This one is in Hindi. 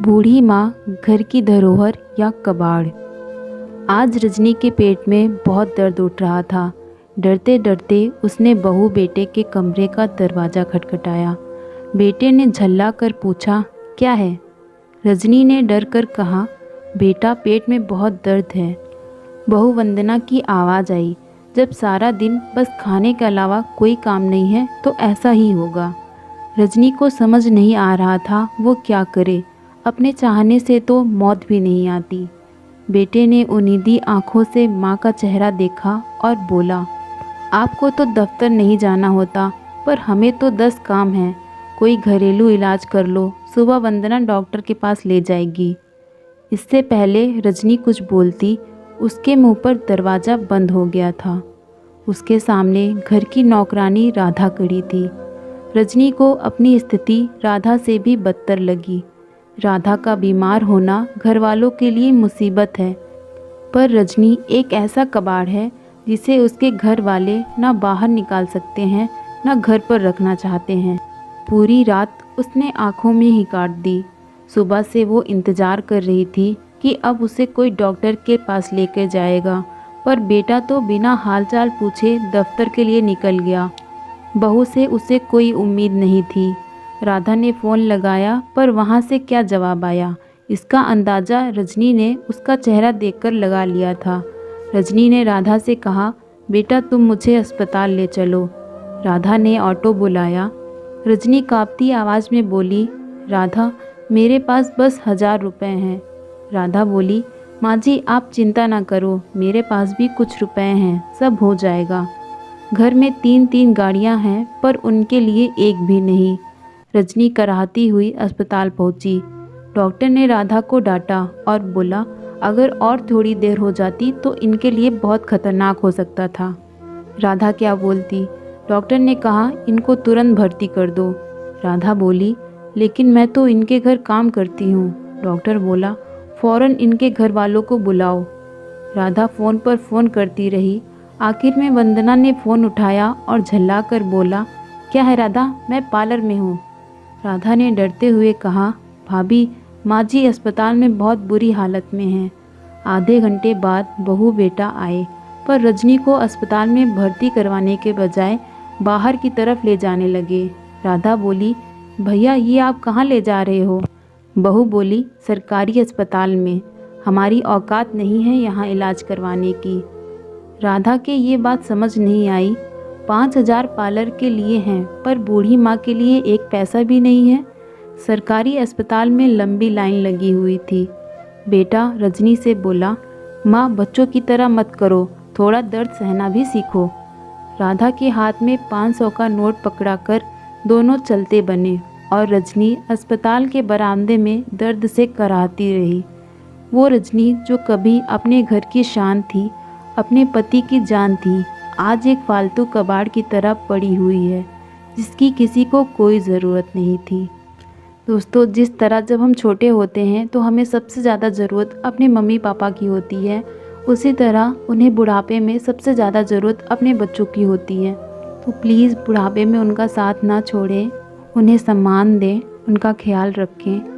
बूढ़ी माँ, घर की धरोहर या कबाड़। आज रजनी के पेट में बहुत दर्द उठ रहा था। डरते डरते उसने बहू बेटे के कमरे का दरवाज़ा खटखटाया। बेटे ने झल्ला कर पूछा, क्या है? रजनी ने डर कर कहा, बेटा, पेट में बहुत दर्द है। बहू वंदना की आवाज़ आई, जब सारा दिन बस खाने के अलावा कोई काम नहीं है तो ऐसा ही होगा। रजनी को समझ नहीं आ रहा था वो क्या करे। अपने चाहने से तो मौत भी नहीं आती। बेटे ने उन्नीदी आंखों से माँ का चेहरा देखा और बोला, आपको तो दफ्तर नहीं जाना होता, पर हमें तो 10 काम हैं। कोई घरेलू इलाज कर लो, सुबह वंदना डॉक्टर के पास ले जाएगी। इससे पहले रजनी कुछ बोलती, उसके मुंह पर दरवाज़ा बंद हो गया था। उसके सामने घर की नौकरानी राधा खड़ी थी। रजनी को अपनी स्थिति राधा से भी बदतर लगी। राधा का बीमार होना घर वालों के लिए मुसीबत है, पर रजनी एक ऐसा कबाड़ है जिसे उसके घर वाले ना बाहर निकाल सकते हैं, ना घर पर रखना चाहते हैं। पूरी रात उसने आंखों में ही काट दी। सुबह से वो इंतज़ार कर रही थी कि अब उसे कोई डॉक्टर के पास लेकर जाएगा, पर बेटा तो बिना हालचाल पूछे दफ्तर के लिए निकल गया। बहू से उसे कोई उम्मीद नहीं थी। राधा ने फ़ोन लगाया, पर वहाँ से क्या जवाब आया, इसका अंदाज़ा रजनी ने उसका चेहरा देखकर लगा लिया था। रजनी ने राधा से कहा, बेटा, तुम मुझे अस्पताल ले चलो। राधा ने ऑटो बुलाया। रजनी कांपती आवाज़ में बोली, राधा, मेरे पास बस 1000 रुपये हैं। राधा बोली, माँ जी, आप चिंता ना करो, मेरे पास भी कुछ रुपए हैं, सब हो जाएगा। घर में 3-3 गाड़ियाँ हैं, पर उनके लिए एक भी नहीं। रजनी कराहती हुई अस्पताल पहुंची। डॉक्टर ने राधा को डांटा और बोला, अगर और थोड़ी देर हो जाती तो इनके लिए बहुत खतरनाक हो सकता था। राधा क्या बोलती। डॉक्टर ने कहा, इनको तुरंत भर्ती कर दो। राधा बोली, लेकिन मैं तो इनके घर काम करती हूँ। डॉक्टर बोला, फ़ौरन इनके घर वालों को बुलाओ। राधा फ़ोन पर फ़ोन करती रही। आखिर में वंदना ने फ़ोन उठाया और झल्ला कर बोला, क्या है राधा, मैं पार्लर में हूँ। राधा ने डरते हुए कहा, भाभी, माँ जी अस्पताल में बहुत बुरी हालत में हैं। आधे घंटे बाद बहू बेटा आए, पर रजनी को अस्पताल में भर्ती करवाने के बजाय बाहर की तरफ ले जाने लगे। राधा बोली, भैया, ये आप कहाँ ले जा रहे हो? बहू बोली, सरकारी अस्पताल में, हमारी औकात नहीं है यहाँ इलाज करवाने की। राधा के ये बात समझ नहीं आई। 5000 पार्लर के लिए हैं, पर बूढ़ी माँ के लिए एक पैसा भी नहीं है। सरकारी अस्पताल में लंबी लाइन लगी हुई थी। बेटा रजनी से बोला, माँ, बच्चों की तरह मत करो, थोड़ा दर्द सहना भी सीखो। राधा के हाथ में 500 का नोट पकड़ाकर दोनों चलते बने और रजनी अस्पताल के बरामदे में दर्द से कराहती रही। वो रजनी जो कभी अपने घर की शान थी, अपने पति की जान थी, आज एक फालतू कबाड़ की तरह पड़ी हुई है, जिसकी किसी को कोई ज़रूरत नहीं थी। दोस्तों, जिस तरह जब हम छोटे होते हैं तो हमें सबसे ज़्यादा ज़रूरत अपने मम्मी पापा की होती है, उसी तरह उन्हें बुढ़ापे में सबसे ज़्यादा ज़रूरत अपने बच्चों की होती है। तो प्लीज़ बुढ़ापे में उनका साथ ना छोड़ें, उन्हें सम्मान दें, उनका ख्याल रखें।